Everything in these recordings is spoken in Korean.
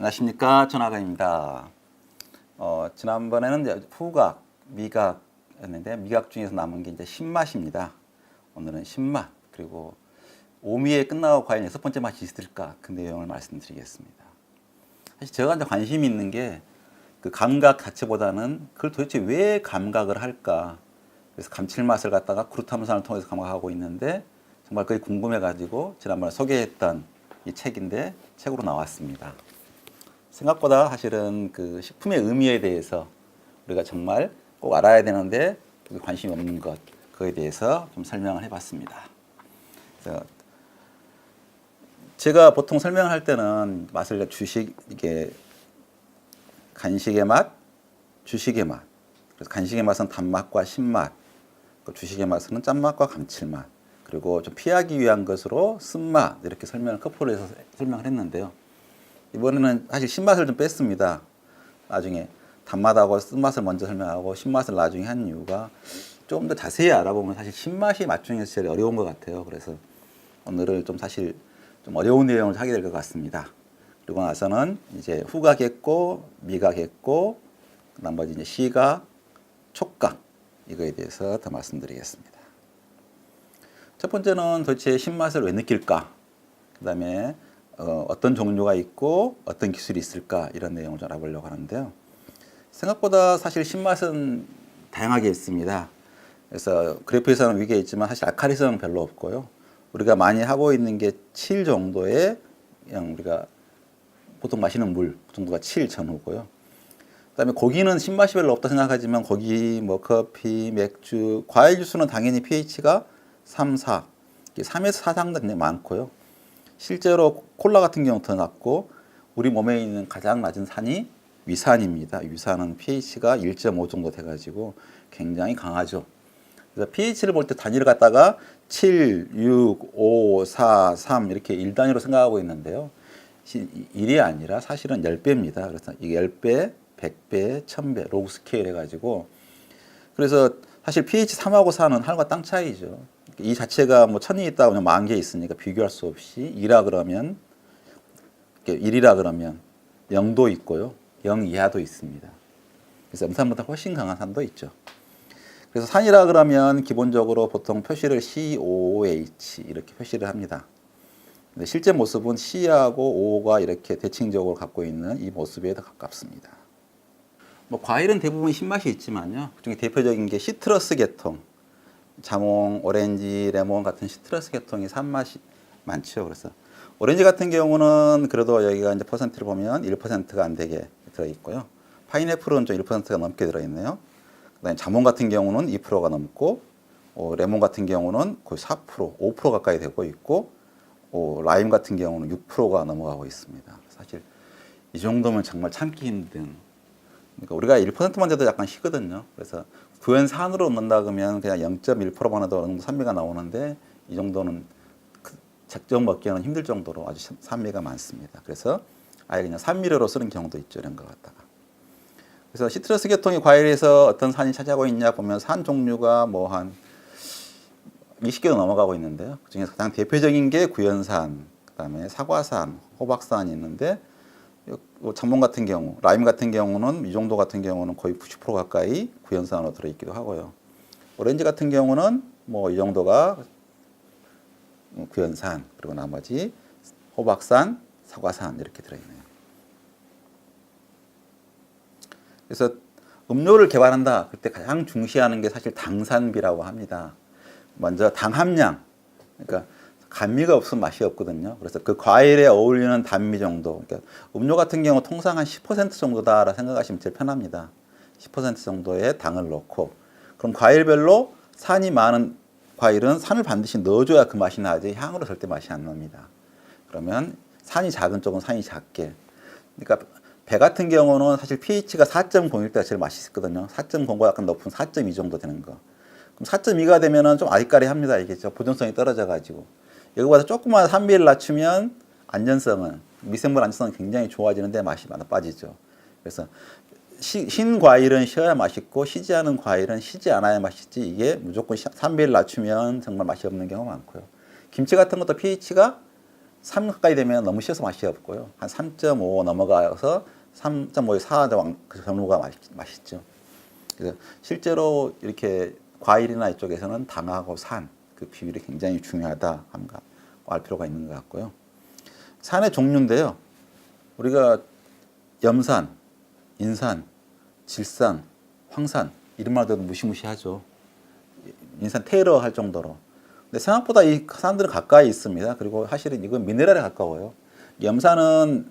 안녕하십니까, 전화가입니다. 지난번에는 이제 후각, 미각이었는데 미각 중에서 남은 게 이제 신맛입니다. 오늘은 신맛 그리고 오미에 끝나고 과연 여섯 번째 맛이 있을까 그 내용을 말씀드리겠습니다. 사실 제가 이제 관심이 있는 게 그 감각 자체보다는 그걸 도대체 왜 감각을 할까? 그래서 감칠맛을 갖다가 그루타민산을 통해서 감각하고 있는데 정말 그게 궁금해가지고 지난번에 소개했던 이 책인데 책으로 나왔습니다. 생각보다 사실은 그 식품의 의미에 대해서 우리가 정말 꼭 알아야 되는데 관심이 없는 것, 그거에 대해서 좀 설명을 해봤습니다. 그래서 제가 보통 설명을 할 때는 맛을 이게 간식의 맛, 주식의 맛. 그래서 간식의 맛은 단맛과 신맛, 주식의 맛은 짠맛과 감칠맛, 그리고 좀 피하기 위한 것으로 쓴맛 이렇게 커프로 해서 설명을 했는데요. 이번에는 사실 신맛을 좀 뺐습니다. 나중에 단맛하고 쓴맛을 먼저 설명하고 신맛을 나중에 한 이유가 좀 더 자세히 알아보면 사실 신맛이 맛 중에서 제일 어려운 것 같아요. 그래서 오늘은 좀 사실 좀 어려운 내용을 하게 될 것 같습니다. 그리고 나서는 이제 후각했고 미각했고 나머지 이제 시각, 촉각 이거에 대해서 더 말씀드리겠습니다. 첫 번째는 도대체 신맛을 왜 느낄까? 그다음에 어떤 종류가 있고 어떤 기술이 있을까 이런 내용을 좀 알아보려고 하는데요. 생각보다 사실 신맛은 다양하게 있습니다. 그래서 그래프에서는 위에 있지만 사실 알칼리성은 별로 없고요. 우리가 많이 하고 있는 게 7 정도의 그냥 우리가 보통 마시는 물 정도가 7 전후고요. 그다음에 고기는 신맛이 별로 없다 생각하지만 고기, 뭐 커피, 맥주, 과일 주스는 당연히 pH가 3, 4, 3에서 4 상당 굉장히 많고요. 실제로 콜라 같은 경우 더 낮고 우리 몸에 있는 가장 낮은 산이 위산입니다. 위산은 pH가 1.5 정도 돼가지고 굉장히 강하죠. 그래서 pH를 볼 때 단위를 갖다가 7, 6, 5, 4, 3 이렇게 1단위로 생각하고 있는데요. 1이 아니라 사실은 10배입니다. 그래서 이게 10배, 100배, 1000배 로그 스케일 해가지고 그래서 사실 pH 3하고 4는 하늘과 땅 차이죠. 이 자체가 뭐 1000이 있다고 하면 10,000개 있으니까 비교할 수 없이 2라 그러면 1이라 그러면 0도 있고요. 0 이하도 있습니다. 그래서 염산보다 훨씬 강한 산도 있죠. 그래서 산이라 그러면 기본적으로 보통 표시를 COOH 이렇게 표시를 합니다. 근데 실제 모습은 C하고 O가 이렇게 대칭적으로 갖고 있는 이 모습에 더 가깝습니다. 뭐 과일은 대부분 신맛이 있지만요. 그중에 대표적인 게 시트러스 계통, 자몽, 오렌지, 레몬 같은 시트러스 계통이 산맛이 많죠. 그래서 오렌지 같은 경우는 그래도 여기가 이제 퍼센트를 보면 1%가 안 되게 들어 있고요. 파인애플은 좀 1%가 넘게 들어 있네요. 그다음에 자몽 같은 경우는 2%가 넘고, 레몬 같은 경우는 거의 4%, 5% 가까이 되고 있고, 라임 같은 경우는 6%가 넘어가고 있습니다. 사실 이 정도면 정말 참기 힘든. 그러니까 우리가 1%만 돼도 약간 시거든요. 그래서 구연산으로 넣는다 그러면 그냥 0.1%만 해도 어느 정도 산미가 나오는데 이 정도는 적정 먹기에는 힘들 정도로 아주 산미가 많습니다. 그래서 아예 그냥 산미료로 쓰는 경우도 있죠. 이런 것 갖다가. 그래서 시트러스 계통의 과일에서 어떤 산이 차지하고 있냐 보면 산 종류가 뭐 한 20개도 넘어가고 있는데요. 그중에서 가장 대표적인 게 구연산, 그다음에 사과산, 호박산이 있는데 자몽 같은 경우, 라임 같은 경우는 이 정도 같은 경우는 거의 90% 가까이 구연산으로 들어있기도 하고요. 오렌지 같은 경우는 뭐 이 정도가 구연산, 그리고 나머지 호박산, 사과산 이렇게 들어있네요. 그래서 음료를 개발한다. 그때 가장 중시하는 게 사실 당산비라고 합니다. 먼저 당 함량, 그러니까 감미가 없으면 맛이 없거든요. 그래서 그 과일에 어울리는 단미 정도. 그러니까 음료 같은 경우 통상 한 10% 정도다라 생각하시면 제일 편합니다. 10% 정도의 당을 넣고, 그럼 과일별로 산이 많은 과일은 산을 반드시 넣어줘야 그 맛이 나지 향으로 절대 맛이 안 납니다. 그러면 산이 작은 쪽은 산이 작게. 그러니까 배 같은 경우는 사실 pH가 4.0일 때가 제일 맛있거든요. 4.0보다 약간 높은 4.2 정도 되는 거. 그럼 4.2가 되면은 좀 아리까리합니다. 이게 보존성이 떨어져가지고. 여기보다 조금만 산미를 낮추면 안전성은, 미생물 안전성은 굉장히 좋아지는데 맛이 많이 빠지죠. 그래서 신 과일은 쉬어야 맛있고 시지 않은 과일은 시지 않아야 맛있지, 이게 무조건 산미를 낮추면 정말 맛이 없는 경우가 많고요. 김치 같은 것도 pH가 3 가까이 되면 너무 시어서 맛이 없고요. 한 3.5 넘어가서 3.5에 4 그 정도가 맛있죠. 그래서 실제로 이렇게 과일이나 이쪽에서는 당하고 산 그 비율이 굉장히 중요하다 알 필요가 있는 것 같고요. 산의 종류인데요. 우리가 염산, 인산, 질산, 황산 이름만 들어도 무시무시하죠. 인산 테러 할 정도로. 근데 생각보다 이 산들은 가까이 있습니다. 그리고 사실은 이건 미네랄에 가까워요. 염산은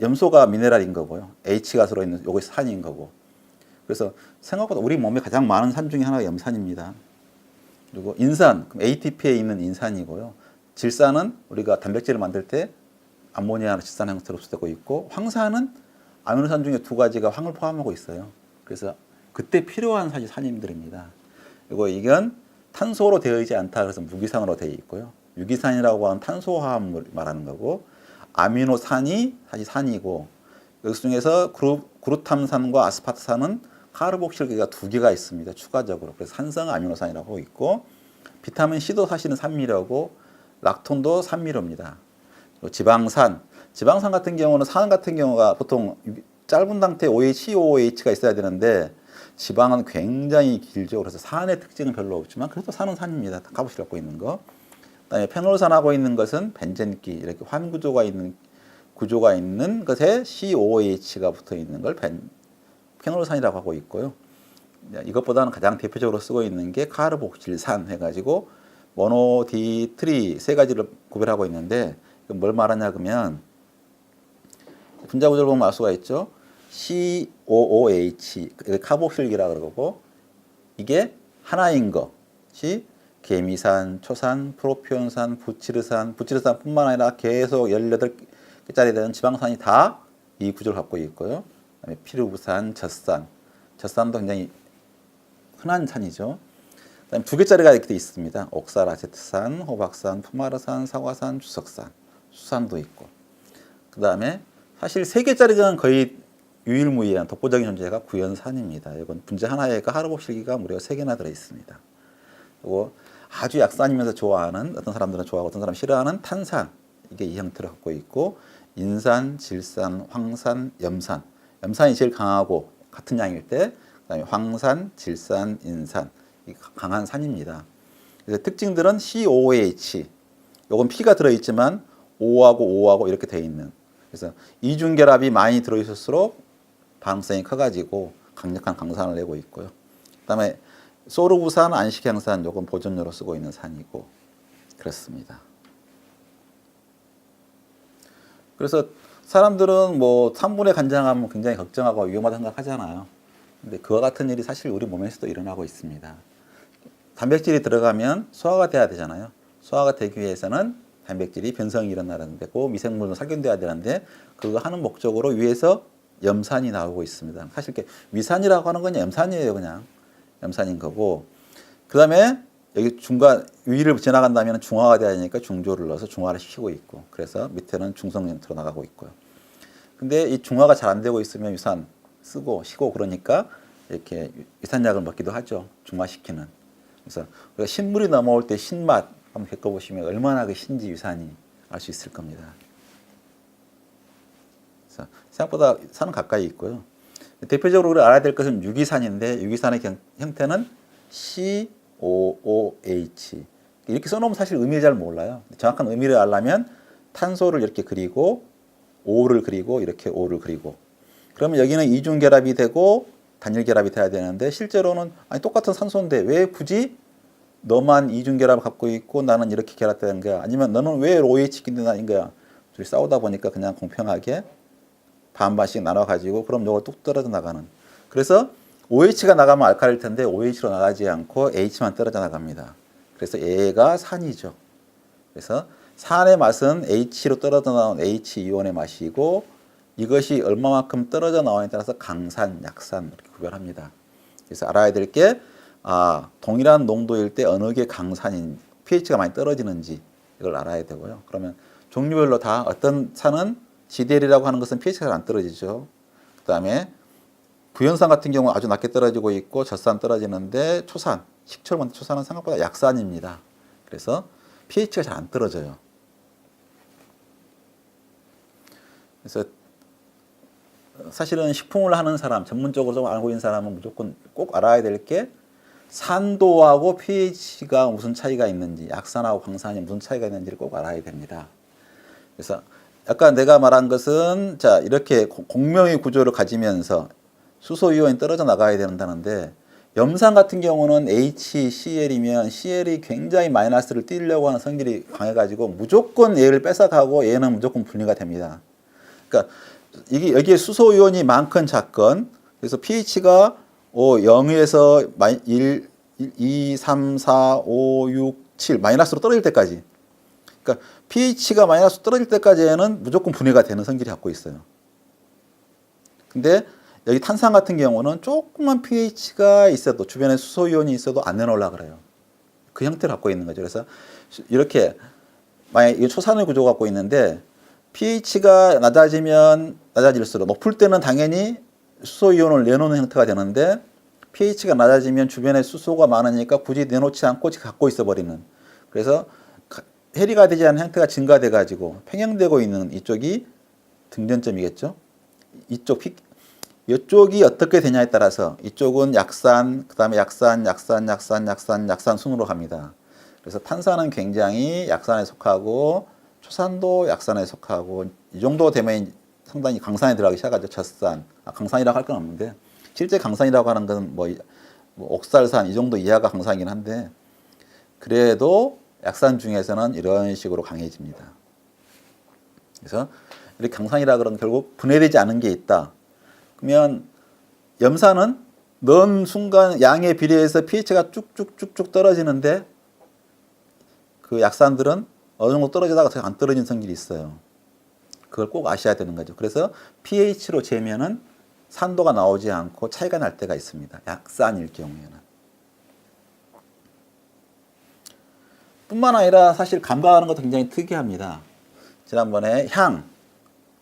염소가 미네랄인 거고요. H가 들어있는 요게 산인 거고. 그래서 생각보다 우리 몸에 가장 많은 산 중에 하나가 염산입니다. 그리고 인산, ATP에 있는 인산이고요. 질산은 우리가 단백질을 만들 때 암모니아나 질산 형태로 흡수되고 있고, 황산은 아미노산 중에 2가지가 황을 포함하고 있어요. 그래서 그때 필요한 사실 산임들입니다. 그리고 이건 탄소로 되어 있지 않다 그래서 무기산으로 되어 있고요. 유기산이라고 하는 탄소화합물 말하는 거고, 아미노산이 사실 산이고, 그 중에서 그루탐산과 아스파트산은 카르복실계가 2개가 있습니다. 추가적으로. 그래서 산성 아미노산이라고 하고 있고, 비타민 C도 사실은 산미료고, 락톤도 산미료입니다. 그리고 지방산 같은 경우는 산 같은 경우가 보통 짧은 상태 OH, COOH가 있어야 되는데 지방은 굉장히 길죠. 그래서 산의 특징은 별로 없지만 그래도 산은 산입니다. 값을 갖고 있는 거. 그다음에 페놀산하고 있는 것은 벤젠기 이렇게 환 구조가 있는 것에 COOH가 붙어 있는 걸 페놀산이라고 하고 있고요. 이것보다는 가장 대표적으로 쓰고 있는 게 카르복실산 해가지고 모노디트리 3가지를 구별하고 있는데 뭘 말하냐 그러면 분자 구조를 보면 알 수가 있죠. COOH 카복실기라 그러고 이게 하나인 것이 개미산, 초산, 프로피온산, 부치르산뿐만 아니라 계속 18개짜리 되는 지방산이 다 이 구조를 갖고 있고요. 그다음에 피르부산, 젖산도 굉장히 흔한 산이죠. 그다음에 2개짜리가 이렇게 있습니다. 옥살아제트산, 호박산, 푸마르산, 사과산, 주석산, 수산도 있고. 그다음에 사실 3개짜리는 거의 유일무이한 독보적인 존재가 구연산입니다. 이건 분자 하나에 카르복실기가 무려 3개나 들어 있습니다. 그리고 아주 약산이면서 좋아하는, 어떤 사람들은 좋아하고 어떤 사람은 싫어하는 탄산, 이게 이 형태를 갖고 있고, 인산, 질산, 황산, 염산. 염산이 제일 강하고 같은 양일 때, 그다음에 황산, 질산, 인산, 이 강한 산입니다. 그래서 특징들은 COOH, 요건 P가 들어있지만 O하고 이렇게 되어 있는. 그래서 이중결합이 많이 들어있을수록 반응성이 커가지고 강력한 강산을 내고 있고요. 그다음에 소르부산, 안식향산, 요건 보존료로 쓰고 있는 산이고 그렇습니다. 그래서 사람들은 뭐 3분의 간장하면 굉장히 걱정하고 위험하다 생각하잖아요. 근데 그와 같은 일이 사실 우리 몸에서도 일어나고 있습니다. 단백질이 들어가면 소화가 돼야 되잖아요. 소화가 되기 위해서는 단백질이 변성이 일어나는 데고 미생물도 살균돼야 되는데 그거 하는 목적으로 위에서 염산이 나오고 있습니다. 사실 이렇게 위산이라고 하는 건 염산이에요. 그냥 염산인 거고, 그 다음에 여기 위를 지나간다면 중화가 돼야 되니까 중조를 넣어서 중화를 시키고 있고, 그래서 밑에는 중성 형태로 나가고 있고요. 근데 이 중화가 잘 안 되고 있으면 위산 쓰고 쉬고 그러니까 이렇게 위산약을 먹기도 하죠. 중화시키는. 그래서 우리가 신물이 넘어올 때 신맛 한번 겪어보시면 얼마나 그 신지 위산이 알 수 있을 겁니다. 그래서 생각보다 산은 가까이 있고요. 대표적으로 우리가 알아야 될 것은 유기산인데, 유기산의 형태는 COOH. 이렇게 써놓으면 사실 의미를 잘 몰라요. 정확한 의미를 알려면 탄소를 이렇게 그리고 O를 그리고 이렇게 O를 그리고, 그러면 여기는 이중결합이 되고 단일결합이 돼야 되는데 실제로는 아니 똑같은 산소인데 왜 굳이 너만 이중결합을 갖고 있고 나는 이렇게 결합되는 거야, 아니면 너는 왜 OH끼리 나인 거야. 둘이 싸우다 보니까 그냥 공평하게 반반씩 나눠가지고 그럼 요거 뚝 떨어져 나가는. 그래서 OH가 나가면 알칼리일 텐데 OH로 나가지 않고 H만 떨어져 나갑니다. 그래서 얘가 산이죠. 그래서 산의 맛은 H로 떨어져 나온 H이온의 맛이고, 이것이 얼마만큼 떨어져 나오냐에 따라서 강산, 약산 이렇게 구별합니다. 그래서 알아야 될 게 동일한 농도일 때 어느 게 강산인, pH가 많이 떨어지는지 이걸 알아야 되고요. 그러면 종류별로 다 어떤 산은 GDL이라고 하는 것은 pH가 잘 안 떨어지죠. 그 다음에 구연산 같은 경우 아주 낮게 떨어지고 있고 젖산 떨어지는데 초산, 식초를 만든 초산은 생각보다 약산입니다. 그래서 pH가 잘 안 떨어져요. 그래서 사실은 식품을 하는 사람, 전문적으로 좀 알고 있는 사람은 무조건 꼭 알아야 될 게 산도하고 pH가 무슨 차이가 있는지, 약산하고 강산이 무슨 차이가 있는지를 꼭 알아야 됩니다. 그래서 아까 내가 말한 것은 자 이렇게 공명의 구조를 가지면서 수소 이온이 떨어져 나가야 된다는데 염산 같은 경우는 HCl이면 Cl이 굉장히 마이너스를 띄려고 하는 성질이 강해가지고 무조건 얘를 뺏어가고 얘는 무조건 분리가 됩니다. 그러니까 이게 여기에 수소 이온이 많건 작건 그래서 pH가 0에서 1, 2, 3, 4, 5, 6, 7 마이너스로 떨어질 때까지 그러니까 pH가 마이너스로 떨어질 때까지는 무조건 분해가 되는 성질이 갖고 있어요. 근데 여기 탄산 같은 경우는 조금만 pH가 있어도 주변에 수소 이온이 있어도 안 내놓으려고 그래요. 그 형태를 갖고 있는 거죠. 그래서 이렇게 만약 이 초산의 구조 갖고 있는데 pH가 낮아질수록 높을 때는 당연히 수소 이온을 내놓는 형태가 되는데 pH가 낮아지면 주변에 수소가 많으니까 굳이 내놓지 않고 갖고 있어 버리는. 그래서 해리가 되지 않은 형태가 증가돼 가지고 팽형되고 있는 이쪽이 등전점이겠죠. 이쪽이 어떻게 되냐에 따라서 이쪽은 약산, 그다음에 약산 순으로 갑니다. 그래서 탄산은 굉장히 약산에 속하고 초산도 약산에 속하고 이 정도 되면 상당히 강산에 들어가기 시작하죠. 젖산. 강산이라고 할 건 없는데 실제 강산이라고 하는 건 뭐 옥살산 이 정도 이하가 강산이긴 한데 그래도 약산 중에서는 이런 식으로 강해집니다. 그래서 이렇게 강산이라 그러면 결국 분해되지 않은 게 있다. 그러면 염산은 넣은 순간 양에 비례해서 pH가 쭉쭉쭉쭉 떨어지는데 그 약산들은 어느 정도 떨어지다가 잘 안 떨어지는 성질이 있어요. 그걸 꼭 아셔야 되는 거죠. 그래서 pH로 재면은 산도가 나오지 않고 차이가 날 때가 있습니다. 약산일 경우에는. 뿐만 아니라 사실 감각하는 것도 굉장히 특이합니다. 지난번에 향,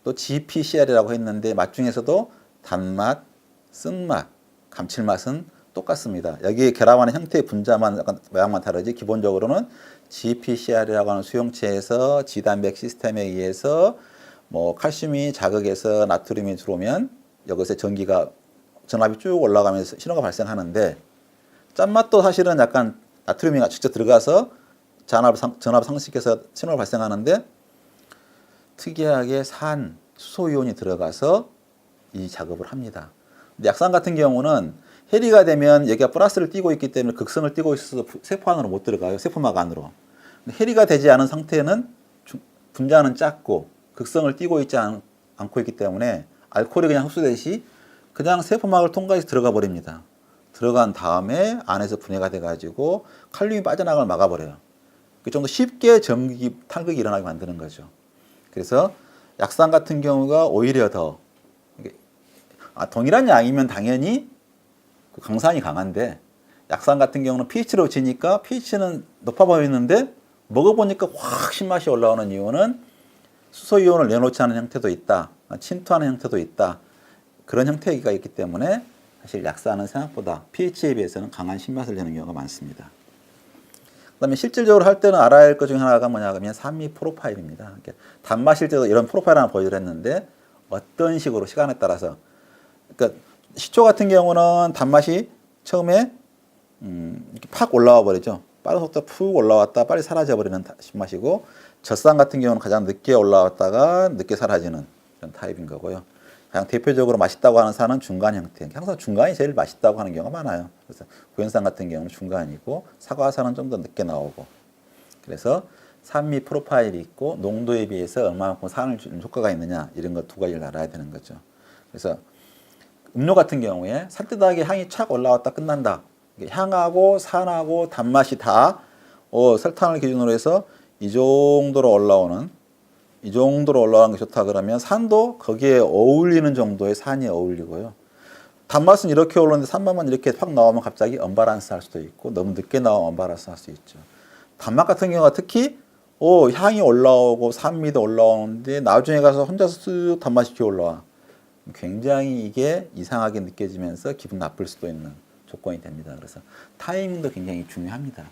또 GPCR이라고 했는데 맛 중에서도 단맛, 쓴맛, 감칠맛은 똑같습니다. 여기에 결합하는 형태의 분자만 약간 모양만 다르지 기본적으로는 GPCR이라고 하는 수용체에서 지단백 시스템에 의해서 뭐 칼슘이 자극해서 나트륨이 들어오면 여기서 전압이 쭉 올라가면서 신호가 발생하는데 짠맛도 사실은 약간 나트륨이 직접 들어가서 전압 상식해서 신호가 발생하는데 특이하게 수소 이온이 들어가서 이 작업을 합니다. 근데 약산 같은 경우는 해리가 되면 여기가 플러스를 띄고 있기 때문에 극성을 띄고 있어서 세포 안으로 못 들어가요. 세포막 안으로. 근데 해리가 되지 않은 상태는 분자는 작고 극성을 띄고 있지 않고 있기 때문에 알코올이 그냥 흡수되듯이 그냥 세포막을 통과해서 들어가 버립니다. 들어간 다음에 안에서 분해가 돼가지고 칼륨이 빠져나가걸 막아버려요. 좀 더 쉽게 탈극이 일어나게 만드는 거죠. 그래서 약산 같은 경우가 오히려 더 동일한 양이면 당연히 강산이 강한데 약산 같은 경우는 pH로 지니까 pH는 높아 보이는데 먹어보니까 확 신맛이 올라오는 이유는 수소 이온을 내놓지 않은 형태도 있다. 침투하는 형태도 있다. 그런 형태가 있기 때문에 사실 약산은 생각보다 pH에 비해서는 강한 신맛을 내는 경우가 많습니다. 그 다음에 실질적으로 할 때는 알아야 할 것 중에 하나가 뭐냐면 산미 프로파일입니다. 단맛일 때도 이런 프로파일 하나 보여드렸는데 어떤 식으로 시간에 따라서 그러니까 식초 같은 경우는 단맛이 처음에 이렇게 팍 올라와 버리죠. 빠른 속도로 푹 올라왔다 빨리 사라져 버리는 신맛이고 젖산 같은 경우는 가장 늦게 올라왔다가 늦게 사라지는 이런 타입인 거고요. 가장 대표적으로 맛있다고 하는 산은 중간 형태. 항상 중간이 제일 맛있다고 하는 경우가 많아요. 그래서 구연산 같은 경우는 중간이고 사과산은 좀 더 늦게 나오고. 그래서 산미 프로파일이 있고 농도에 비해서 얼마만큼 산을 주는 효과가 있느냐 이런 것 두 가지를 알아야 되는 거죠. 그래서 음료 같은 경우에 산뜻하게 향이 착 올라왔다 끝난다. 향하고 산하고 단맛이 다 설탕을 기준으로 해서 이 정도로 올라오는 게 좋다 그러면 산도 거기에 어울리는 정도의 산이 어울리고요. 단맛은 이렇게 올라오는데 산맛만 이렇게 확 나오면 갑자기 언밸런스 할 수도 있고 너무 늦게 나오면 언밸런스 할 수 있죠. 단맛 같은 경우가 특히 향이 올라오고 산미도 올라오는데 나중에 가서 혼자서 쓱 단맛이 이렇게 올라와. 굉장히 이게 이상하게 느껴지면서 기분 나쁠 수도 있는 조건이 됩니다. 그래서 타이밍도 굉장히 중요합니다.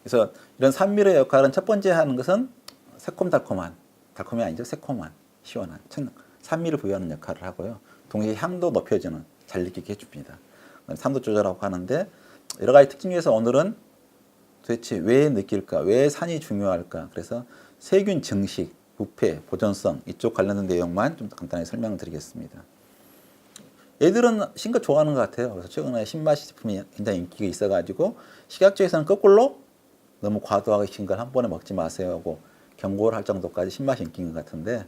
그래서 이런 산미의 역할은 첫 번째 하는 것은 새콤달콤한 달콤이 아니죠. 새콤한, 시원한, 산미를 부여하는 역할을 하고요. 동시에 향도 높여주는, 잘 느끼게 해줍니다. 산도 조절하고 하는데 여러 가지 특징 중에서 오늘은 도대체 왜 느낄까? 왜 산이 중요할까? 그래서 세균 증식, 부패, 보존성 이쪽 관련된 내용만 좀 간단히 설명을 드리겠습니다. 애들은 신거 좋아하는 것 같아요. 그래서 최근에 신맛 제품이 굉장히 인기가 있어가지고 식약처에서는 거꾸로 너무 과도하게 신 걸 한 번에 먹지 마세요 하고 경고를 할 정도까지 신맛이 인기인 것 같은데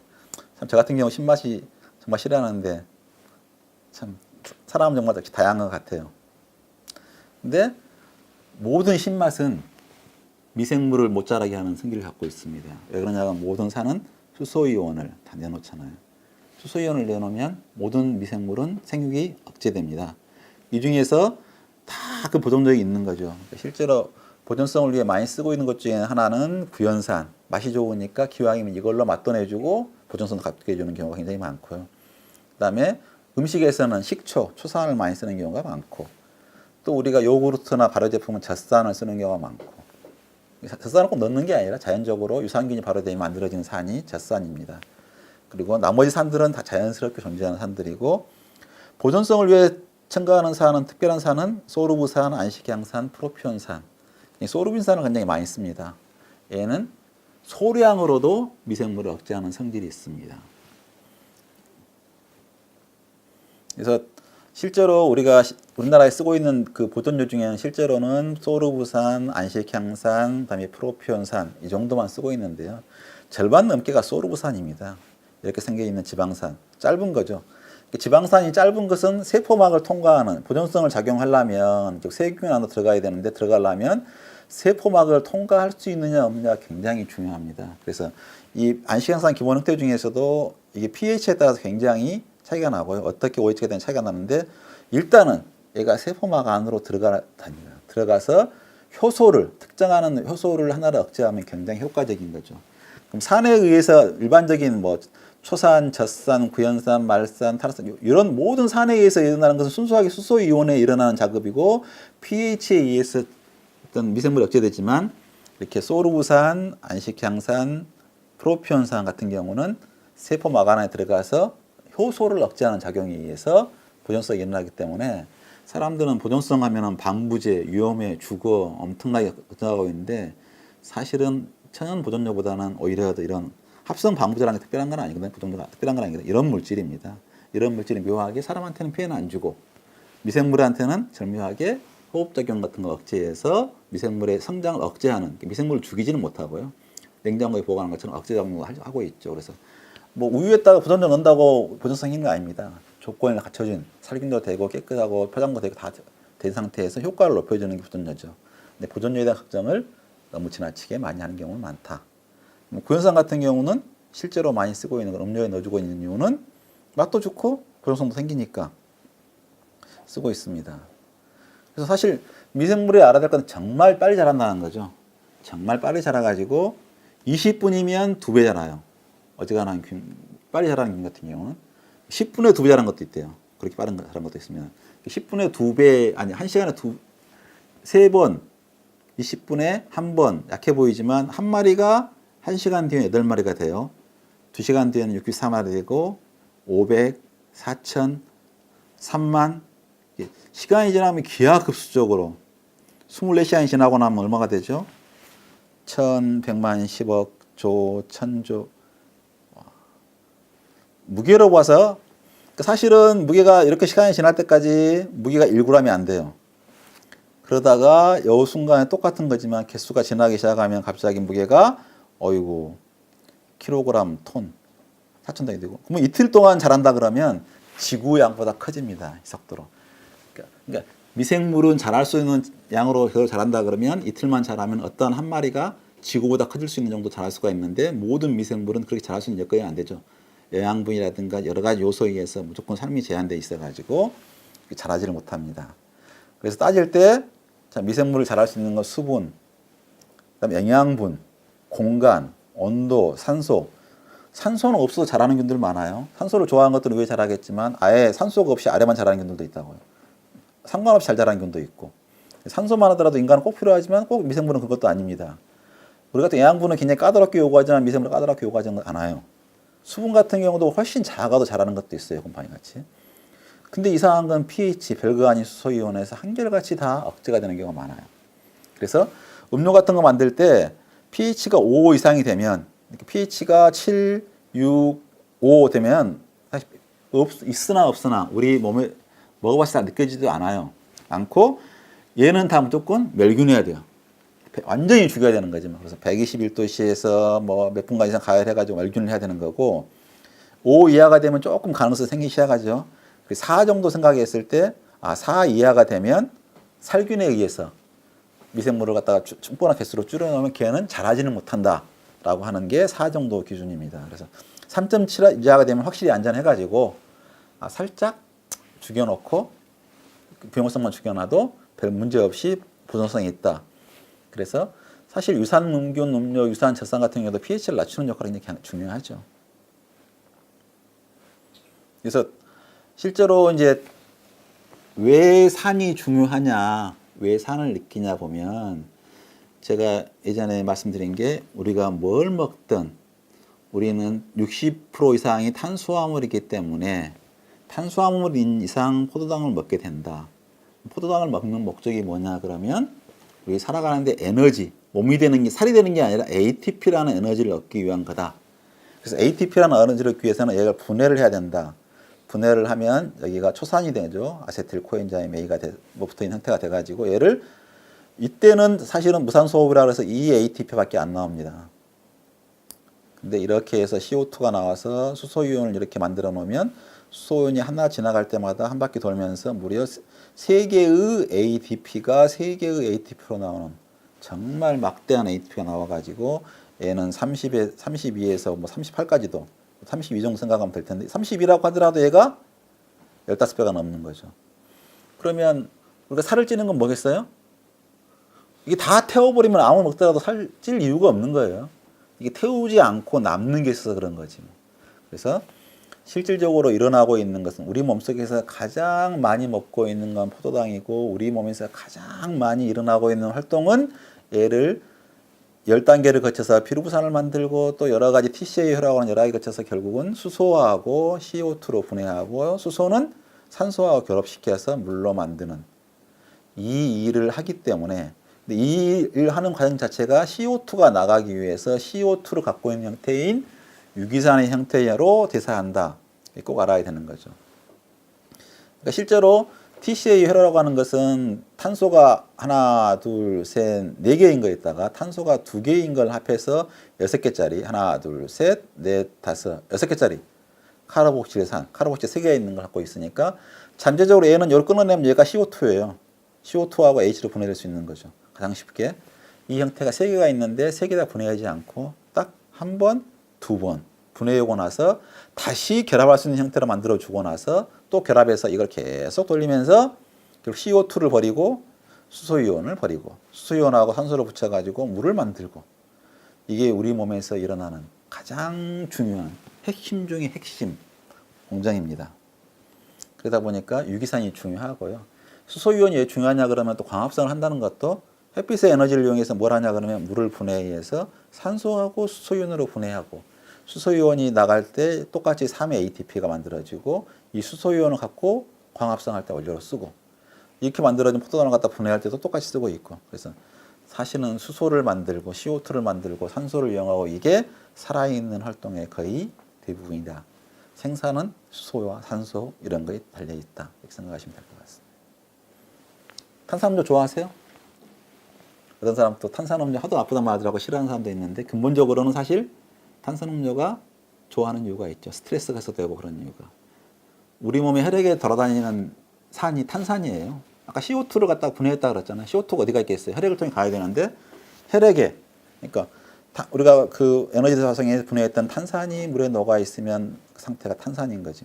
참 저 같은 경우 신맛이 정말 싫어하는데 참 사람은 정말 다양한 것 같아요. 근데 모든 신맛은 미생물을 못 자라게 하는 성질을 갖고 있습니다. 왜 그러냐면 모든 산은 수소이온을 다 내놓잖아요. 수소이온을 내놓으면 모든 미생물은 생육이 억제됩니다. 이 중에서 다 그 보존력이 있는 거죠. 그러니까 실제로 보존성을 위해 많이 쓰고 있는 것 중에 하나는 구연산. 맛이 좋으니까 기왕이면 이걸로 맛도 내주고 보존성도 갖게 해주는 경우가 굉장히 많고요. 그다음에 음식에서는 식초, 초산을 많이 쓰는 경우가 많고 또 우리가 요구르트나 발효 제품은 젖산을 쓰는 경우가 많고 젖산을 꼭 넣는 게 아니라 자연적으로 유산균이 발효되면 만들어지는 산이 젖산입니다. 그리고 나머지 산들은 다 자연스럽게 존재하는 산들이고 보존성을 위해 첨가하는 산은 특별한 산은 소르브산, 안식향산, 프로피온산 이 소르빈산을 굉장히 많이 씁니다. 얘는 소량으로도 미생물을 억제하는 성질이 있습니다. 그래서 실제로 우리가 우리나라에 쓰고 있는 그 보존료 중에는 실제로는 소르브산, 안식향산, 그다음에 프로피온산 이 정도만 쓰고 있는데요. 절반 넘게가 소르브산입니다. 이렇게 생겨 있는 지방산, 짧은 거죠. 지방산이 짧은 것은 세포막을 통과하는 보존성을 작용하려면 세균 안으로 들어가야 되는데 들어가려면 세포막을 통과할 수 있느냐 없느냐가 굉장히 중요합니다. 그래서 이 안식향산 기본 형태 중에서도 이게 pH에 따라서 굉장히 차이가 나고요. 어떻게 OH가 되는 차이가 나는데 일단은 얘가 세포막 안으로 들어갑니다. 들어가서 효소를 특정하는 효소를 하나를 억제하면 굉장히 효과적인 거죠. 그럼 산에 의해서 일반적인 뭐 초산, 젖산, 구연산, 말산, 탈산 이런 모든 산에 의해서 일어나는 것은 순수하게 수소 이온에 일어나는 작업이고 pH에 의해서 어떤 미생물이 억제되지만 이렇게 소르브산, 안식향산, 프로피온산 같은 경우는 세포막 안에 들어가서 효소를 억제하는 작용에 의해서 보존성이 일어나기 때문에 사람들은 보존성 하면은 방부제, 위험해, 죽어 엄청나게 걱정하고 있는데 사실은 천연 보존료보다는 오히려 이런 합성 방부제라는 게 특별한 건 아니거든요. 보존료가 특별한 건 아니거든요. 이런 물질입니다. 이런 물질이 묘하게 사람한테는 피해는 안 주고 미생물한테는 절묘하게 호흡작용 같은 거 억제해서 미생물의 성장을 억제하는 미생물을 죽이지는 못하고요. 냉장고에 보관하는 것처럼 억제 작용을 하고 있죠. 그래서 뭐 우유에다가 보존료 넣는다고 보존성이 있는 거 아닙니다. 조건이 갖춰진 살균도 되고 깨끗하고 포장도 되고 다 된 상태에서 효과를 높여주는 게 보존료죠. 근데 보존료에 대한 걱정을 너무 지나치게 많이 하는 경우는 많다. 구연산 같은 경우는 실제로 많이 쓰고 있는 걸 음료에 넣어주고 있는 이유는 맛도 좋고 보존성도 생기니까 쓰고 있습니다. 그래서 사실 미생물이 알아야 될 건 정말 빨리 자란다는 거죠. 정말 빨리 자라가지고 20분이면 2배 자라요. 어지간한 빨리 자라는 균 같은 경우는 10분에 2배 자라는 것도 있대요. 그렇게 빠른 자라는 것도 있으면 10분에 2배 아니 1시간에 3번 20분에 1번 약해 보이지만 한 마리가 1시간 뒤에 8마리가 돼요. 2시간 뒤에는 64마리 되고 500, 4천, 3만 시간이 지나면 기하급수적으로 24시간이 지나고 나면 얼마가 되죠? 1100만, 10억, 조, 천조 무게로 봐서 사실은 무게가 이렇게 시간이 지날 때까지 무게가 1g이 안 돼요. 그러다가 요 순간에 똑같은 거지만 개수가 지나기 시작하면 갑자기 무게가 어이구 킬로그램, 톤, 4,000톤이 되고 그러면 이틀 동안 자란다 그러면 지구 양보다 커집니다. 이 속도로. 그러니까 미생물은 자랄 수 있는 양으로 계속 자란다 그러면 이틀만 자라면 어떤 한 마리가 지구보다 커질 수 있는 정도 자랄 수가 있는데 모든 미생물은 그렇게 자랄 수 있는 여건이 안 되죠. 영양분이라든가 여러 가지 요소에 의해서 무조건 삶이 제한되어 있어가지고 자라지를 못합니다. 그래서 따질 때 미생물을 자랄 수 있는 건 수분, 그다음에 영양분, 공간, 온도, 산소. 산소는 없어도 자라는 균들 많아요. 산소를 좋아하는 것들은 위에 자라겠지만 아예 산소가 없이 아래만 자라는 균들도 있다고요. 상관없이 잘 자라는 균도 있고 산소만 하더라도 인간은 꼭 필요하지만 꼭 미생물은 그것도 아닙니다. 우리 같은 영양분은 굉장히 까다롭게 요구하지만 미생물은 까다롭게 요구하지 않아요. 수분 같은 경우도 훨씬 작아도 잘하는 것도 있어요. 곰팡이 같이. 근데 이상한 건 pH, 별거 아닌 수소이온에서 한결같이 다 억제가 되는 경우가 많아요. 그래서 음료 같은 거 만들 때 pH가 5 이상이 되면, pH가 7, 6, 5 되면 사실 있으나 없으나 우리 몸에 먹어봤을 때 느껴지지도 않고 얘는 다 무조건 멸균해야 돼요. 완전히 죽여야 되는 거지. 그래서 121도씨에서 뭐 몇 분간 이상 가열해가지고 멸균을 해야 되는 거고, 5 이하가 되면 조금 가능성이 생기기 시작하죠. 4 정도 생각했을 때, 4 이하가 되면 살균에 의해서 미생물을 갖다가 충분한 개수로 줄여놓으면 걔는 자라지는 못한다라고 하는 게 4 정도 기준입니다. 그래서 3.7 이하가 되면 확실히 안전해가지고 살짝 죽여놓고 병원성만 죽여놔도 별 문제 없이 보존성이 있다. 그래서 사실 유산균 음료, 유산 젖산 같은 경우도 pH를 낮추는 역할이 굉장히 중요하죠. 그래서 실제로 이제 왜 산이 중요하냐, 왜 산을 느끼냐 보면, 제가 예전에 말씀드린 게 우리가 뭘 먹든 우리는 60% 이상이 탄수화물이기 때문에 탄수화물 이상 포도당을 먹게 된다. 포도당을 먹는 목적이 뭐냐 그러면 우리 살아가는데 에너지, 몸이 되는 게, 살이 되는 게 아니라 ATP라는 에너지를 얻기 위한 거다. 그래서 ATP라는 에너지를 얻기 위해서는 얘가 분해를 해야 된다. 분해를 하면 여기가 초산이 되죠. 아세틸 코엔자임 A가 붙어 있는 형태가 돼가지고 얘를, 이때는 사실은 무산소호흡이라 해서 이 ATP밖에 안 나옵니다. 근데 이렇게 해서 CO2가 나와서 수소이온을 이렇게 만들어 놓으면 수소이온이 하나 지나갈 때마다 한 바퀴 돌면서 무려 3개의 ATP가 3개의 ATP로 나오는 정말 막대한 ATP가 나와가지고 얘는 32에서 뭐 38까지도 32 정도 생각하면 될 텐데 32라고 하더라도 얘가 15배가 넘는 거죠. 그러면 우리가 살을 찌는 건 뭐겠어요? 이게 다 태워버리면 아무리 먹더라도 살 찔 이유가 없는 거예요. 이게 태우지 않고 남는 게 있어서 그런 거지. 그래서 실질적으로 일어나고 있는 것은 우리 몸속에서 가장 많이 먹고 있는 건 포도당이고, 우리 몸에서 가장 많이 일어나고 있는 활동은 얘를 10단계를 거쳐서 피루부산을 만들고 또 여러 가지 TCA 혈액하고 하는 여러 가지 거쳐서 결국은 수소하고 CO2로 분해하고 수소는 산소하고 결합시켜서 물로 만드는 이 일을 하기 때문에, 이 일을 하는 과정 자체가 CO2가 나가기 위해서 CO2를 갖고 있는 형태인 유기산의 형태로 대사한다. 꼭 알아야 되는 거죠. 그러니까 실제로 TCA 혈액이라고 하는 것은 탄소가 하나, 둘, 셋, 4개인 거에다가 탄소가 2개인 걸 합해서 6개짜리, 하나, 둘, 셋, 넷, 다섯, 6개짜리 카르복실산, 카르복실 3개가 있는 걸 갖고 있으니까 잠재적으로 얘는 이걸 끊어내면 얘가 CO2예요. CO2하고 H로 분해될 수 있는 거죠. 가장 쉽게. 이 형태가 3개가 있는데 3개 다 분해하지 않고 딱 한 번, 2번 분해하고 나서 다시 결합할 수 있는 형태로 만들어 주고 나서 또 결합해서 이걸 계속 돌리면서 CO2를 버리고 수소이온을 버리고 수소이온하고 산소를 붙여가지고 물을 만들고, 이게 우리 몸에서 일어나는 가장 중요한 핵심 중의 핵심 공정입니다. 그러다 보니까 유기산이 중요하고요. 수소이온이 왜 중요하냐 그러면 또 광합성을 한다는 것도 햇빛의 에너지를 이용해서 뭘 하냐 그러면 물을 분해해서 산소하고 수소이온으로 분해하고, 수소이온이 나갈 때 똑같이 3의 ATP가 만들어지고 이 수소이온을 갖고 광합성할 때 원료로 쓰고, 이렇게 만들어진 포도당을 갖다 분해할 때도 똑같이 쓰고 있고, 그래서 사실은 수소를 만들고 CO2를 만들고 산소를 이용하고 이게 살아있는 활동의 거의 대부분이다. 생사는 수소와 산소 이런 거에 달려있다. 이렇게 생각하시면 될 것 같습니다. 탄산음료 좋아하세요? 어떤 사람 또 탄산음료 하도 나쁘단 말들하고 싫어하는 사람도 있는데, 근본적으로는 사실 탄산음료가 좋아하는 이유가 있죠. 스트레스가 해소되고 그런 이유가. 우리 몸에 혈액에 돌아다니는 산이 탄산이에요. 아까 CO2를 갖다가 분해했다 그랬잖아요. CO2가 어디가 있겠어요? 혈액을 통해 가야 되는데 혈액에, 그러니까 우리가 그 에너지 활성에 분해했던 탄산이 물에 녹아 있으면 그 상태가 탄산인 거지.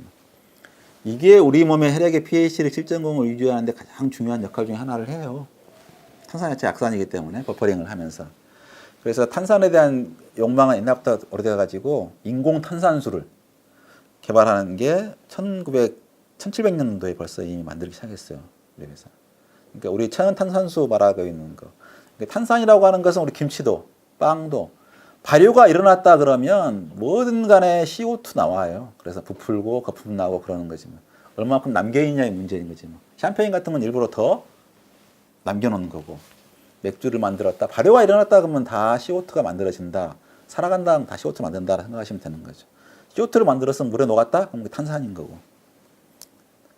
이게 우리 몸의 혈액의 pH를 실정공을 유지하는데 가장 중요한 역할 중에 하나를 해요. 탄산 자체 약산이기 때문에 버퍼링을 하면서. 그래서 탄산에 대한 욕망은 옛날부터 오래돼가지고 인공 탄산수를 개발하는 게 1700년도에 벌써 이미 만들기 시작했어요. 그래서 그러니까 우리 천연 탄산수 말하고 있는 거. 탄산이라고 하는 것은 우리 김치도 빵도. 발효가 일어났다 그러면 뭐든 간에 CO2 나와요. 그래서 부풀고 거품 나고 그러는 거지 뭐. 얼마만큼 남겨있냐의 문제인 거지 뭐. 샴페인 같은 건 일부러 더 남겨놓는 거고. 맥주를 만들었다. 발효가 일어났다 그러면 다 CO2가 만들어진다. 살아간다 하면 다 CO2 만든다 생각하시면 되는 거죠. CO2를 만들었으면 물에 녹았다? 그럼 그게 탄산인 거고.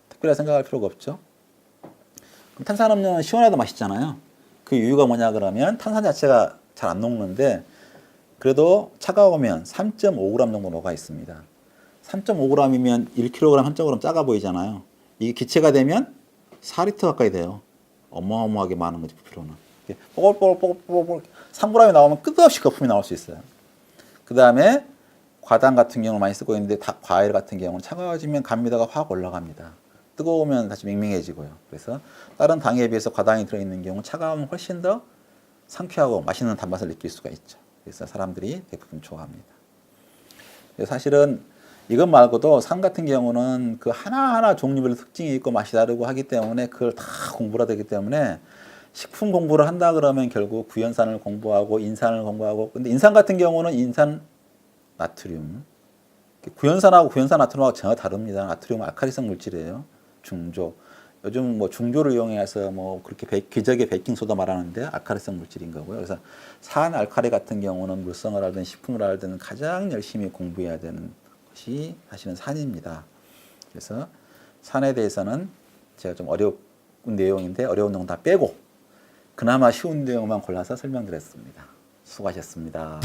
특별히 생각할 필요가 없죠. 그럼 탄산음료는 시원해도 맛있잖아요. 그 이유가 뭐냐 그러면 탄산 자체가 잘 안 녹는데 그래도 차가우면 3.5g 정도 녹아 있습니다. 3.5g이면 1kg, 1.5g 작아 보이잖아요. 이게 기체가 되면 4리터 가까이 돼요. 어마어마하게 많은 거지, 부피로는. 뽀글뽀글 3g이 나오면 끝없이 거품이 나올 수 있어요. 그 다음에 과당 같은 경우는 많이 쓰고 있는데 과일 같은 경우는 차가워지면 감미도가 확 올라갑니다. 뜨거우면 다시 밍밍해지고요. 그래서 다른 당에 비해서 과당이 들어있는 경우 차가우면 훨씬 더 상쾌하고 맛있는 단맛을 느낄 수가 있죠. 그래서 사람들이 대부분 좋아합니다. 사실은 이것 말고도 산 같은 경우는 그 하나하나 종류별로 특징이 있고 맛이 다르고 하기 때문에 그걸 다 공부를 되기 때문에 식품 공부를 한다 그러면 결국 구연산을 공부하고 인산을 공부하고 근데 인산 같은 경우는 인산 나트륨 구연산하고 구연산 나트륨하고 전혀 다릅니다. 나트륨은 알칼리성 물질이에요. 중조. 요즘 뭐 중조를 이용해서 뭐 그렇게 기적의 베이킹소다 말하는데 알칼리성 물질인 거고요. 그래서 산 알칼리 같은 경우는 물성을 알든 식품을 알든 가장 열심히 공부해야 되는 것이 사실은 산입니다. 그래서 산에 대해서는 제가 좀 어려운 내용인데 어려운 내용 다 빼고 그나마 쉬운 내용만 골라서 설명드렸습니다. 수고하셨습니다.